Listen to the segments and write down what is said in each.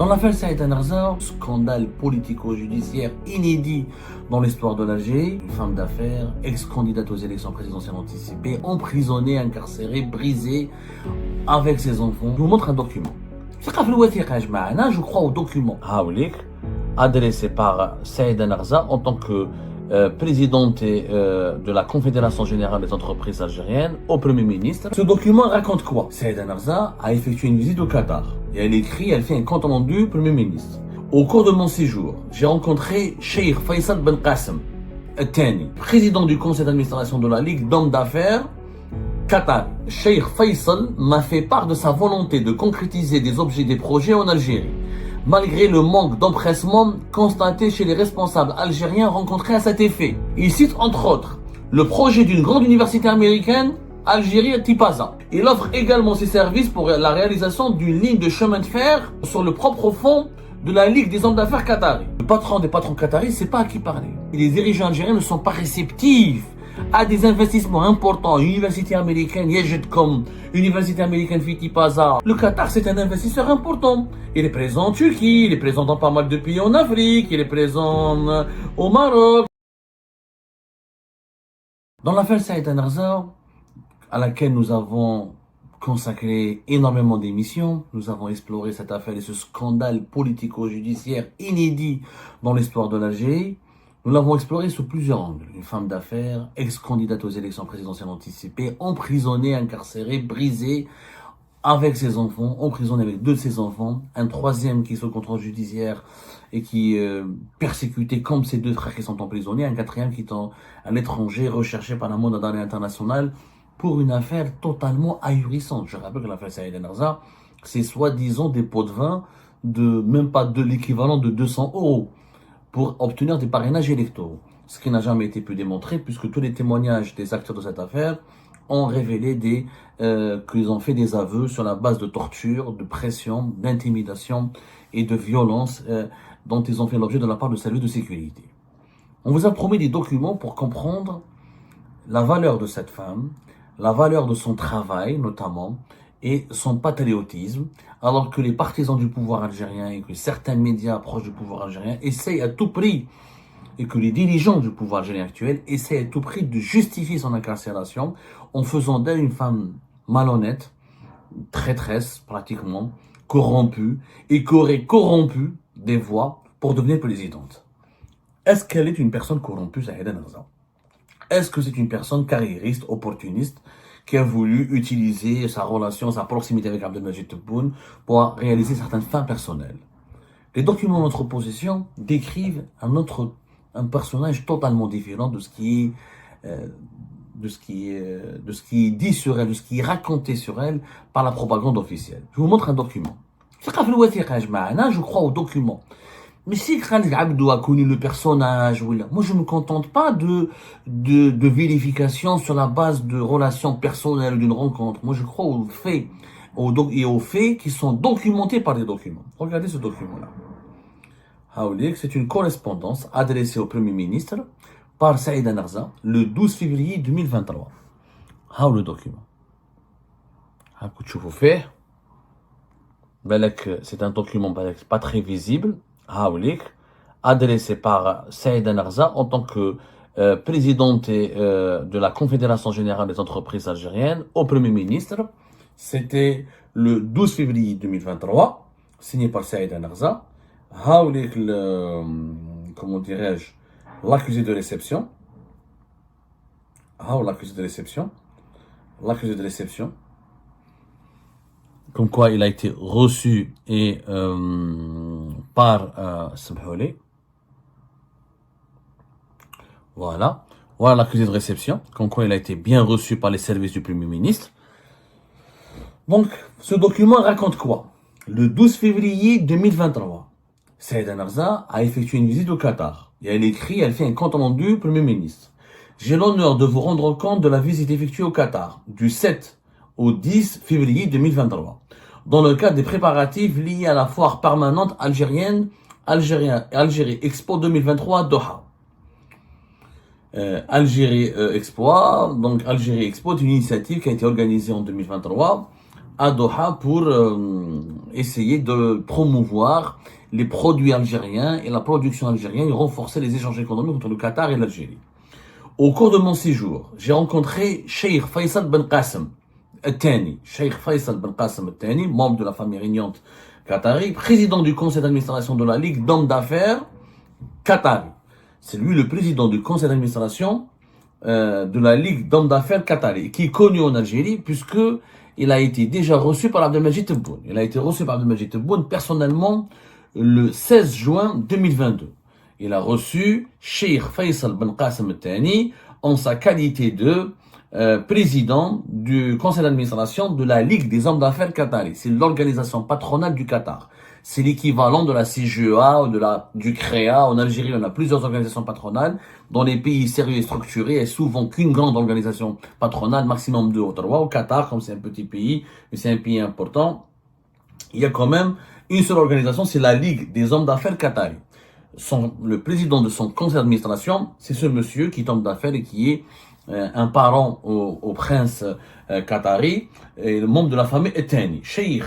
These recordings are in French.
Dans l'affaire Saïd Narza, scandale politico-judiciaire inédit dans l'histoire de l'Algérie, une femme d'affaires, ex-candidate aux élections présidentielles anticipées, emprisonnée, incarcérée, brisée, avec ses enfants. Je vous montre un document. Je crois au document adressé par Saïd Narza en tant que présidente de la Confédération Générale des Entreprises Algériennes au Premier ministre. Ce document raconte quoi? Saïd Narza a effectué une visite au Qatar et elle fait un compte rendu Premier ministre. Au cours de mon séjour, j'ai rencontré Cheikh Faisal Ben Qassem Al-Thani, président du conseil d'administration de la Ligue d'hommes d'affaires Qatar. Cheikh Faisal m'a fait part de sa volonté de concrétiser des projets en Algérie, malgré le manque d'empressement constaté chez les responsables algériens rencontrés à cet effet. Il cite entre autres le projet d'une grande université américaine, Algérie Tipaza. Il offre également ses services pour la réalisation d'une ligne de chemin de fer sur le propre fonds de la Ligue des hommes d'affaires qataris. Le patron des patrons qataris, c'est pas à qui parler. Et les dirigeants algériens ne sont pas réceptifs à des investissements importants. Université américaine, comme Université américaine Tipaza. Le Qatar, c'est un investisseur important. Il est présent en Turquie, il est présent dans pas mal de pays en Afrique, il est présent au Maroc. Dans l'affaire Saïd Narza, à laquelle nous avons consacré énormément d'émissions, nous avons exploré cette affaire et ce scandale politico-judiciaire inédit dans l'histoire de l'Algérie. Nous l'avons exploré sous plusieurs angles. Une femme d'affaires, ex-candidate aux élections présidentielles anticipées, emprisonnée, incarcérée, brisée, avec ses enfants, emprisonnée avec 2 de ses enfants, un troisième qui est sous contrôle judiciaire et qui est persécuté comme ses 2 frères qui sont emprisonnés, un quatrième qui est à l'étranger, recherché par la monde d'arrêt international pour une affaire totalement ahurissante. Je rappelle que l'affaire Saïd Narza, c'est soi-disant des pots de vin de même pas de l'équivalent de 200 € pour obtenir des parrainages électoraux. Ce qui n'a jamais été pu démontrer puisque tous les témoignages des acteurs de cette affaire ont révélé qu'ils ont fait des aveux sur la base de torture, de pression, d'intimidation et de violence dont ils ont fait l'objet de la part de services de sécurité. On vous a promis des documents pour comprendre la valeur de cette femme, la valeur de son travail notamment, et son patriotisme, alors que les partisans du pouvoir algérien et que certains médias proches du pouvoir algérien essayent à tout prix, et que les dirigeants du pouvoir algérien actuel essayent à tout prix de justifier son incarcération en faisant d'elle une femme malhonnête, traîtresse pratiquement, corrompue, et qui aurait corrompu des voix pour devenir présidente. Est-ce qu'elle est une personne corrompue, Saïd Narza? Est-ce que c'est une personne carriériste, opportuniste, qui a voulu utiliser sa relation, sa proximité avec Abdelmajid Tebboune pour réaliser certaines fins personnelles? Les documents de notre possession décrivent un personnage totalement différent de ce qui est dit sur elle, de ce qui est raconté sur elle par la propagande officielle. Je vous montre un document. Je crois au document. Mais si Khalid Abdou a connu le personnage, moi je ne me contente pas de vérification sur la base de relations personnelles d'une rencontre. Moi je crois aux faits, aux faits qui sont documentés par des documents. Regardez ce document-là. C'est une correspondance adressée au Premier ministre par Saïd Narza le 12 février 2023. Le document. C'est un document pas très visible. Adressé par Saïd Narza en tant que présidente de la Confédération Générale des Entreprises Algériennes au Premier ministre. C'était le 12 février 2023, signé par Saïd Narza. Comment dirais-je, l'accusé de réception. L'accusé de réception. Comme quoi il a été reçu et par voilà l'accusé de réception, comme quoi il a été bien reçu par les services du Premier ministre. Donc ce document raconte quoi? Le 12 février 2023, Saïd Narza a effectué une visite au Qatar et elle fait un compte rendu Premier ministre. J'ai l'honneur de vous rendre compte de la visite effectuée au Qatar du 7 au 10 février 2023, dans le cadre des préparatifs liés à la foire permanente algérienne Algérie Expo 2023 à Doha. Algérie Expo est une initiative qui a été organisée en 2023 à Doha pour essayer de promouvoir les produits algériens et la production algérienne et renforcer les échanges économiques entre le Qatar et l'Algérie. Au cours de mon séjour, j'ai rencontré Cheikh Faisal Ben Qassem Al-Thani, Cheikh Faisal Ben Qassem Al-Thani, membre de la famille régnante qatari, président du conseil d'administration de la Ligue d'hommes d'affaires qatari. C'est lui le président du conseil d'administration de la Ligue d'hommes d'affaires qatari, qui est connu en Algérie puisque il a été déjà reçu par Abdelmajid Tebboune. Il a été reçu par Abdelmajid Tebboune personnellement le 16 juin 2022. Il a reçu Cheikh Faisal Ben Qassem Al-Thani en sa qualité de président du conseil d'administration de la Ligue des hommes d'affaires qatari. C'est l'organisation patronale du Qatar. C'est l'équivalent de la CGEA ou du CREA. En Algérie, on a plusieurs organisations patronales. Dans les pays sérieux et structurés, il n'y a souvent qu'une grande organisation patronale, maximum 2 ou 3. Au Qatar, comme c'est un petit pays, mais c'est un pays important, il y a quand même une seule organisation, c'est la Ligue des hommes d'affaires qatari. Le président de son conseil d'administration, c'est ce monsieur qui est homme d'affaires et qui est un parent au prince qatari et le membre de la famille Al-Thani, Cheikh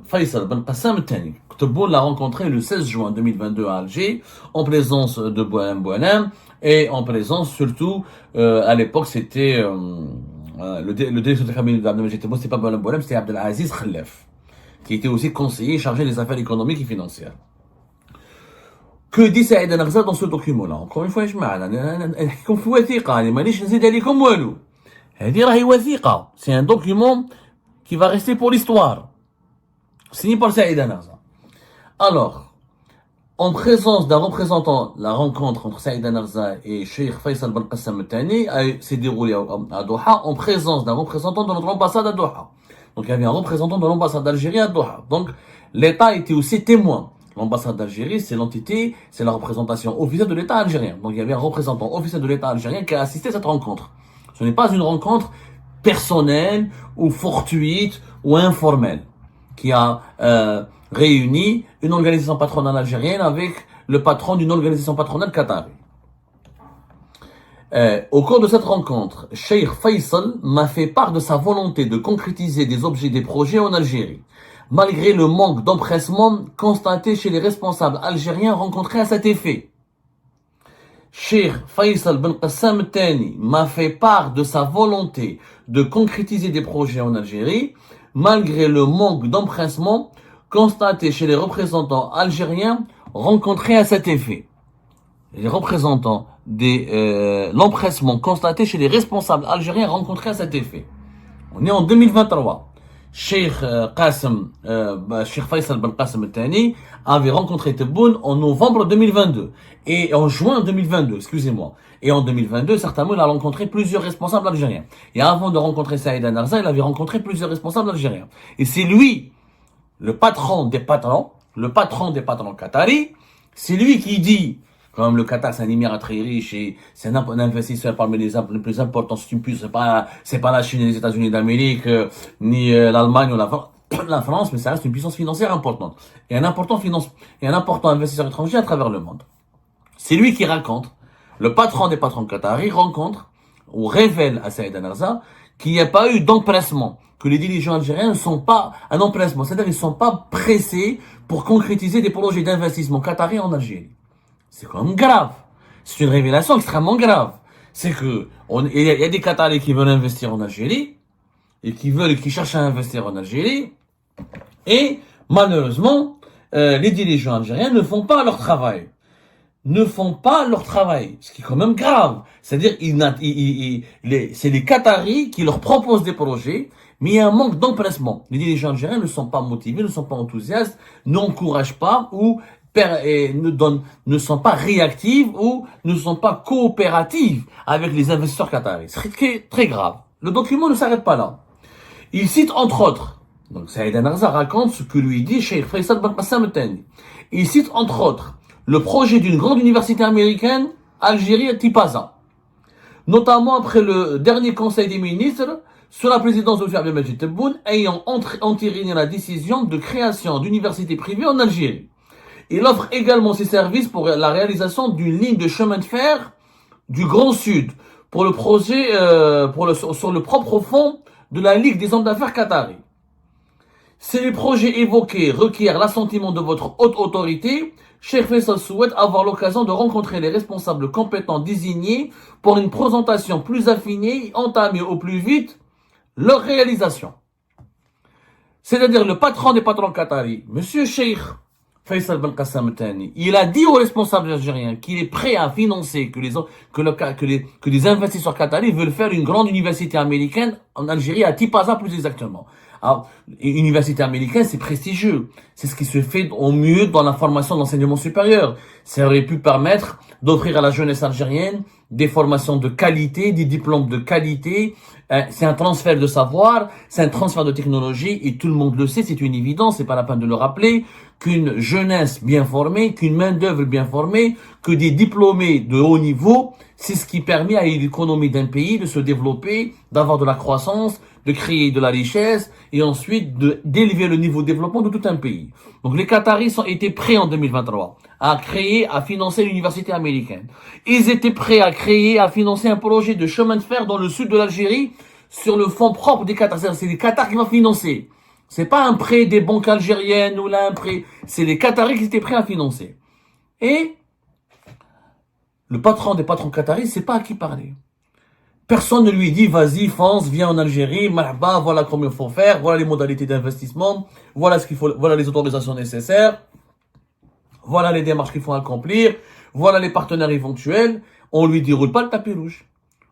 Faisal Ben Qassem Al-Thani. Tebboune l'a rencontré le 16 juin 2022 à Alger, en présence de Boualem et en présence surtout, à l'époque c'était le directeur de cabinet d'Abdelmajid Tebboune, c'était pas Boualem, c'était Abdelaziz Khalef, qui était aussi conseiller chargé des affaires économiques et financières. Que dit Saïd Narza dans ce document-là? Encore une fois, je نحكيكم في وثيقة، يعني مانيش نزيد عليكم والو. هذه راهي وثيقة. C'est un document qui va rester pour l'histoire. Signé par Saïd Narza. Alors, en présence d'un représentant, la rencontre entre Saïd Narza et Cheikh Faisal Ben Qassem Al-Thani s'est déroulée à Doha en présence d'un représentant de notre ambassade à Doha. Donc il y avait un représentant de l'ambassade d'Algérie à Doha. Donc l'État était aussi témoin. L'ambassade d'Algérie, c'est l'entité, c'est la représentation officielle de l'État algérien. Donc il y avait un représentant officiel de l'État algérien qui a assisté à cette rencontre. Ce n'est pas une rencontre personnelle ou fortuite ou informelle qui a réuni une organisation patronale algérienne avec le patron d'une organisation patronale qatari. Au cours de cette rencontre, Cheikh Faisal m'a fait part de sa volonté de concrétiser des projets en Algérie, malgré le manque d'empressement constaté chez les responsables algériens rencontrés à cet effet. Cheikh Faisal Ben Qassem Al-Thani m'a fait part de sa volonté de concrétiser des projets en Algérie, malgré le manque d'empressement constaté chez les représentants algériens rencontrés à cet effet. Les représentants l'empressement constaté chez les responsables algériens rencontrés à cet effet. On est en 2023. Cheikh Faisal Ben Qassem Al-Thani avait rencontré Tebboune en novembre 2022 et en juin 2022, excusez-moi. Et en 2022, certainement, il a rencontré plusieurs responsables algériens. Et avant de rencontrer Saïd Narza, il avait rencontré plusieurs responsables algériens. Et c'est lui, le patron des patrons qataris, c'est lui qui dit, quand même, le Qatar, c'est un émirat très riche et c'est un investisseur parmi les plus importants. C'est pas la Chine et les États-Unis d'Amérique, ni l'Allemagne ou la France, mais ça reste une puissance financière importante. Et un important investisseur étranger à travers le monde. C'est lui qui raconte, le patron des patrons qataris rencontre ou révèle à Saïd Narza qu'il n'y a pas eu d'empressement, que les dirigeants algériens ne sont pas un empressement, c'est-à-dire qu'ils ne sont pas pressés pour concrétiser des projets d'investissement qataris en Algérie. C'est quand même grave. C'est une révélation extrêmement grave. C'est que il y a des Qataris qui veulent investir en Algérie et qui cherchent à investir en Algérie et malheureusement les dirigeants algériens ne font pas leur travail. Ce qui est quand même grave. C'est-à-dire c'est les Qataris qui leur proposent des projets, mais il y a un manque d'empressement. Les dirigeants algériens ne sont pas motivés, ne sont pas enthousiastes, n'encouragent pas ou ne sont pas réactives ou ne sont pas coopératives avec les investisseurs qataris. C'est très, très grave. Le document ne s'arrête pas là. Il cite entre autres, donc Saïd Narza raconte ce que lui dit Cheikh Faisal Ben Qassem Al-Thani. Il cite entre autres le projet d'une grande université américaine, Algérie à Tipaza, notamment après le dernier conseil des ministres sous la présidence de Abdelmajid Tebboune ayant entériné la décision de création d'universités privées en Algérie. Il offre également ses services pour la réalisation d'une ligne de chemin de fer du Grand Sud pour le projet, sur le propre fonds de la Ligue des hommes d'affaires qataris. Si les projets évoqués requièrent l'assentiment de votre haute autorité, Cheikh Faisal souhaite avoir l'occasion de rencontrer les responsables compétents désignés pour une présentation plus affinée et entamer au plus vite leur réalisation. C'est-à-dire le patron des patrons qataris, Monsieur Cheikh Faisal Ben Qassam Thani, il a dit aux responsables algériens qu'il est prêt à financer que les investisseurs qataris veulent faire une grande université américaine en Algérie, à Tipaza plus exactement. Alors, une université américaine, c'est prestigieux. C'est ce qui se fait au mieux dans la formation de l'enseignement supérieur. Ça aurait pu permettre d'offrir à la jeunesse algérienne des formations de qualité, des diplômes de qualité. C'est un transfert de savoir, c'est un transfert de technologie, et tout le monde le sait, c'est une évidence, c'est pas la peine de le rappeler, qu'une jeunesse bien formée, qu'une main-d'œuvre bien formée, que des diplômés de haut niveau, c'est ce qui permet à l'économie d'un pays de se développer, d'avoir de la croissance, de créer de la richesse, et ensuite d'élever le niveau de développement de tout un pays. Donc les Qataris ont été prêts en 2023 à financer l'université américaine. Ils étaient prêts à financer un projet de chemin de fer dans le sud de l'Algérie sur le fonds propre des Qataris. C'est les Qataris qui vont financer. C'est pas un prêt des banques algériennes ou là un prêt. C'est les Qataris qui étaient prêts à financer. Et le patron des patrons qataris, c'est pas à qui parler. Personne ne lui dit, vas-y, fonce, viens en Algérie, marhaba, voilà combien il faut faire, voilà les modalités d'investissement, voilà ce qu'il faut, voilà les autorisations nécessaires, voilà les démarches qu'il faut accomplir, voilà les partenaires éventuels. On lui déroule pas le tapis rouge.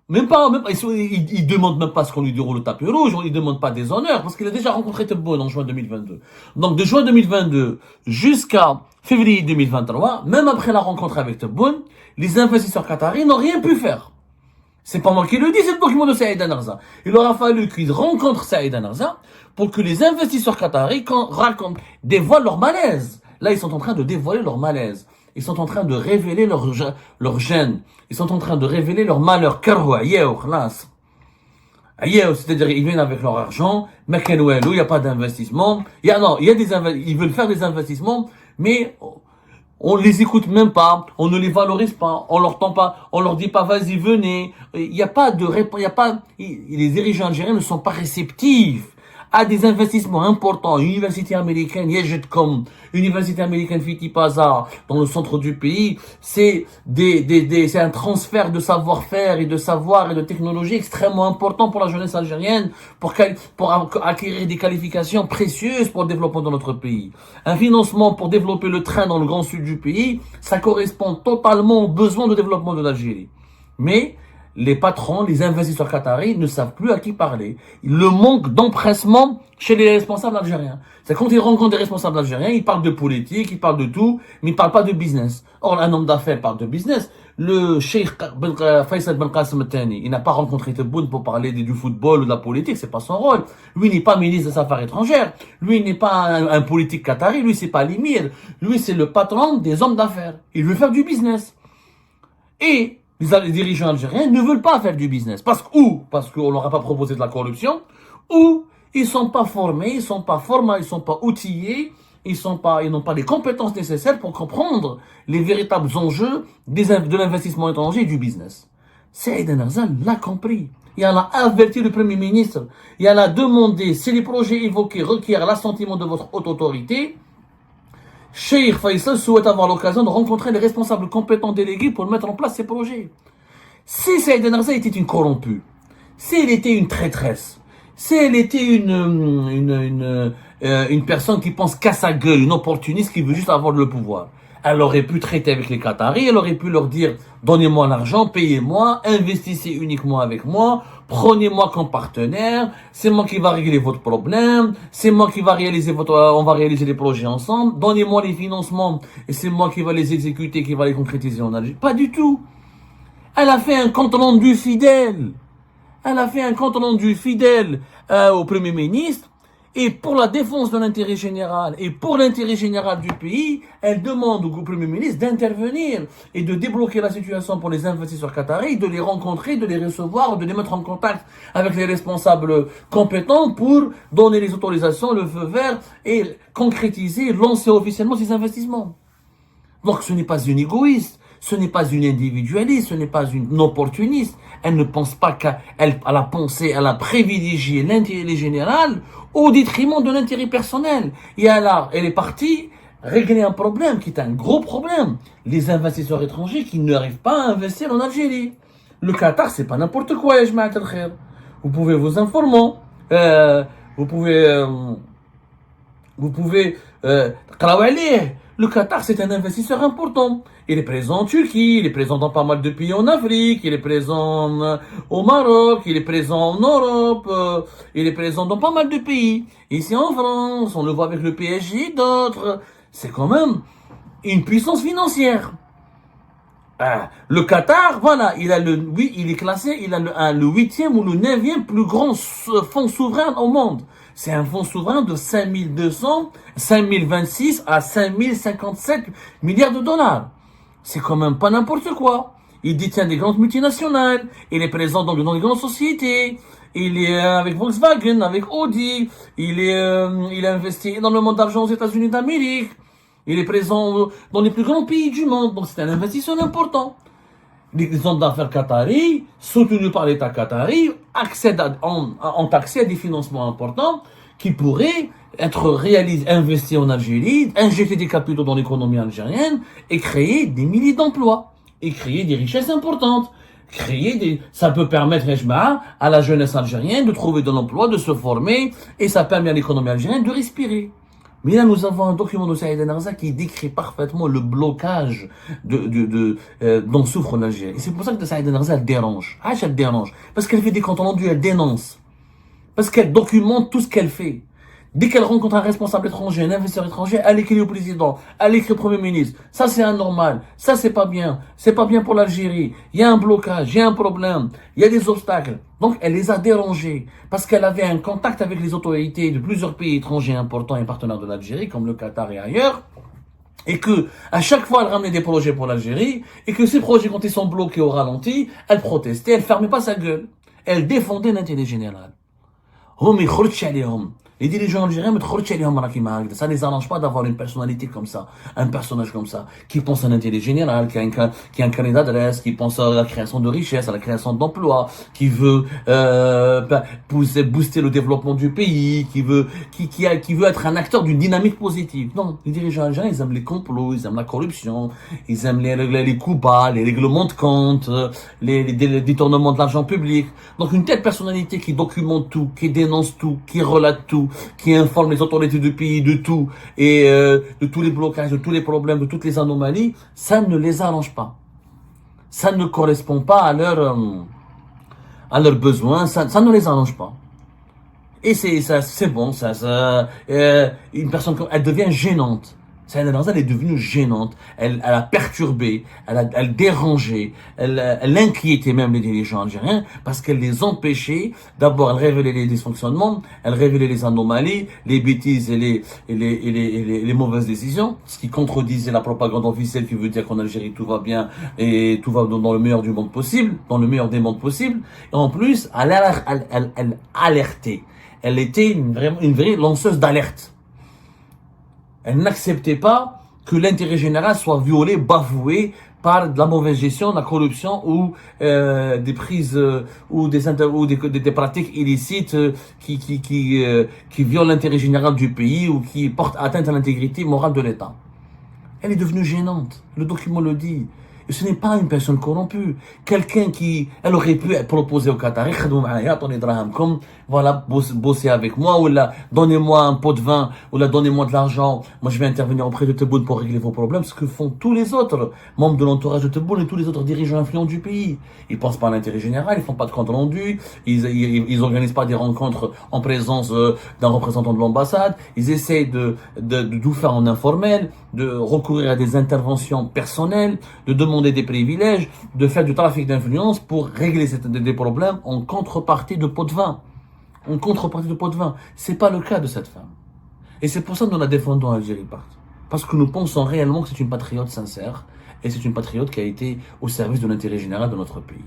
Même pas, il demande même pas ce qu'on lui déroule le tapis rouge, il demande pas des honneurs, parce qu'il a déjà rencontré Tebboune en juin 2022. Donc, de juin 2022 jusqu'à février 2023, même après la rencontre avec Tebboune, les investisseurs qataris n'ont rien pu faire. C'est pas moi qui le dis, c'est le document de Saïd Anarza. Il aura fallu qu'ils rencontrent Saïd Anarza pour que les investisseurs qataris dévoilent leur malaise. Là, ils sont en train de dévoiler leur malaise. Ils sont en train de révéler leur gêne. Ils sont en train de révéler leur malheur. C'est-à-dire, ils viennent avec leur argent, mais il n'y a pas d'investissement. Ils veulent faire des investissements, mais on les écoute même pas, on ne les valorise pas, on leur dit pas, vas-y, venez. Il n'y a pas de réponse, les dirigeants algériens ne sont pas réceptifs à des investissements importants. Université américaine, Yejetcom, Université américaine Fitipaza, dans le centre du pays, c'est un transfert de savoir-faire et de savoir et de technologie extrêmement important pour la jeunesse algérienne, pour acquérir des qualifications précieuses pour le développement de notre pays. Un financement pour développer le train dans le grand sud du pays, ça correspond totalement aux besoins de développement de l'Algérie. Mais les patrons, les investisseurs qataris ne savent plus à qui parler. Le manque d'empressement chez les responsables algériens. C'est quand ils rencontrent des responsables algériens, ils parlent de politique, ils parlent de tout, mais ils parlent pas de business. Or, un homme d'affaires parle de business. Le Cheikh Faisal Ben Qassam Thani, il n'a pas rencontré Tebboune pour parler du football ou de la politique, c'est pas son rôle. Lui n'est pas ministre des Affaires étrangères. Lui n'est pas un politique qatari, lui c'est pas l'émir. Lui c'est le patron des hommes d'affaires. Il veut faire du business. Et les dirigeants algériens ne veulent pas faire du business. Parce qu'on leur a pas proposé de la corruption, ou ils sont pas formés, ils sont pas formés, ils sont pas outillés, ils n'ont pas les compétences nécessaires pour comprendre les véritables enjeux de l'investissement étranger et du business. Saïd Anarza l'a compris. Il en a averti le Premier ministre. Il en a demandé, si les projets évoqués requièrent l'assentiment de votre haute autorité, Cheikh Faisal souhaite avoir l'occasion de rencontrer les responsables compétents délégués pour mettre en place ces projets. Si Saïd Anarza était une corrompue, si elle était une traîtresse, si elle était une personne qui pense qu'à sa gueule, une opportuniste qui veut juste avoir le pouvoir, elle aurait pu traiter avec les Qataris, elle aurait pu leur dire, donnez-moi l'argent, payez-moi, investissez uniquement avec moi, prenez-moi comme partenaire, c'est moi qui va régler votre problème, c'est moi qui va on va réaliser les projets ensemble, donnez-moi les financements, et c'est moi qui va les exécuter, qui va les concrétiser en Algérie. Pas du tout. Elle a fait un compte rendu fidèle. Elle a fait un compte rendu fidèle au Premier ministre. Et pour la défense de l'intérêt général et pour l'intérêt général du pays, elle demande au Premier ministre d'intervenir et de débloquer la situation pour les investisseurs qataris, de les rencontrer, de les recevoir, de les mettre en contact avec les responsables compétents pour donner les autorisations, le feu vert et concrétiser, lancer officiellement ces investissements. Donc ce n'est pas une égoïste. Ce n'est pas une individualiste, ce n'est pas une opportuniste. Elle ne pense pas qu'elle a pensé, elle a privilégié l'intérêt général au détriment de l'intérêt personnel. Et elle est partie régler un problème qui est un gros problème. Les investisseurs étrangers qui n'arrivent pas à investir en Algérie. Le Qatar, c'est pas n'importe quoi, ya jma'at al-khair. Vous pouvez vous informer. Vous pouvez تقراو عليه. Le Qatar, c'est un investisseur important. Il est présent en Turquie, il est présent dans pas mal de pays en Afrique, il est présent au Maroc, il est présent en Europe, il est présent dans pas mal de pays. Ici en France, on le voit avec le PSG et d'autres. C'est quand même une puissance financière. Le Qatar, voilà, il est classé, il a le 8e ou le 9e plus grand fonds souverain au monde. C'est un fonds souverain de 5026 à 5057 milliards de dollars. C'est quand même pas n'importe quoi. Il détient des grandes multinationales, il est présent dans les grandes sociétés, il est avec Volkswagen, avec Audi, il a investi énormément d'argent aux États-Unis d'Amérique. Il est présent dans les plus grands pays du monde, donc c'est un investisseur important. Les hommes d'affaires qataris, soutenus par l'État qatari, ont accès à des financements importants qui pourraient être investis en Algérie, injecter des capitaux dans l'économie algérienne et créer des milliers d'emplois et créer des richesses importantes. Ça peut permettre à la jeunesse algérienne de trouver de l'emploi, de se former, et ça permet à l'économie algérienne de respirer. Mais là, nous avons un document de Saïd Narza qui décrit parfaitement le blocage dont souffre l'Algérie. Et c'est pour ça que Saïd Narza dérange. Elle dérange. Parce qu'elle fait des comptes rendus, elle dénonce. Parce qu'elle documente tout ce qu'elle fait. Dès qu'elle rencontre un responsable étranger, un investisseur étranger, elle écrit au président, elle écrit au premier ministre. Ça, c'est anormal. Ça, c'est pas bien. C'est pas bien pour l'Algérie. Il y a un blocage, il y a un problème, il y a des obstacles. Donc, elle les a dérangés. Parce qu'elle avait un contact avec les autorités de plusieurs pays étrangers importants et partenaires de l'Algérie, comme le Qatar et ailleurs. Et que, à chaque fois, elle ramenait des projets pour l'Algérie. Et que ces projets, quand ils sont bloqués au ralenti, elle protestait, elle fermait pas sa gueule. Elle défendait l'intérêt général. Les dirigeants algériens, ça ne les arrange pas d'avoir une personnalité comme ça, un personnage comme ça, qui pense à l'intérêt général, qui a un carnet d'adresse, qui pense à la création de richesses, à la création d'emplois, qui veut booster le développement du pays, qui veut être un acteur d'une dynamique positive. Non, les dirigeants algériens, ils aiment les complots, ils aiment la corruption, ils aiment les coups bas, les règlements de compte, les détournements de l'argent public. Donc une telle personnalité qui documente tout, qui dénonce tout, qui relate tout, qui informe les autorités du pays de tout et de tous les blocages, de tous les problèmes, de toutes les anomalies, ça ne les arrange pas. Ça ne correspond pas à leurs besoins, ça ne les arrange pas. Et c'est bon, une personne, elle devient gênante. Saïd Narza, elle est devenue gênante. Elle a perturbé, elle dérangeait, elle inquiétait même les dirigeants algériens parce qu'elle les empêchait. D'abord, elle révélait les dysfonctionnements, elle révélait les anomalies, les bêtises et les mauvaises décisions, ce qui contredisait la propagande officielle qui veut dire qu'en Algérie tout va bien et tout va dans le meilleur du monde possible, dans le meilleur des mondes possibles. Et en plus, elle alertait. Elle était une vraie lanceuse d'alerte. Elle n'acceptait pas que l'intérêt général soit violé, bafoué par de la mauvaise gestion, de la corruption ou des prises ou des pratiques illicites qui violent l'intérêt général du pays ou qui portent atteinte à l'intégrité morale de l'État. Elle est devenue gênante. Le document le dit. Et ce n'est pas une personne corrompue. Quelqu'un elle aurait pu proposer au Qatari, comme, voilà, bosser avec moi, ou là, donnez-moi un pot de vin, ou là, donnez-moi de l'argent. Moi, je vais intervenir auprès de Tebboune pour régler vos problèmes, ce que font tous les autres membres de l'entourage de Tebboune et tous les autres dirigeants influents du pays. Ils pensent pas à l'intérêt général, ils font pas de compte rendu, ils organisent pas des rencontres en présence d'un représentant de l'ambassade, ils essayent de tout faire en informel, de recourir à des interventions personnelles, de demander des privilèges, de faire du trafic d'influence pour régler des problèmes en contrepartie de pots de vin. En contrepartie de pots de vin. C'est pas le cas de cette femme. Et c'est pour ça que nous la défendons à Algérie Part. Parce que nous pensons réellement que c'est une patriote sincère et c'est une patriote qui a été au service de l'intérêt général de notre pays.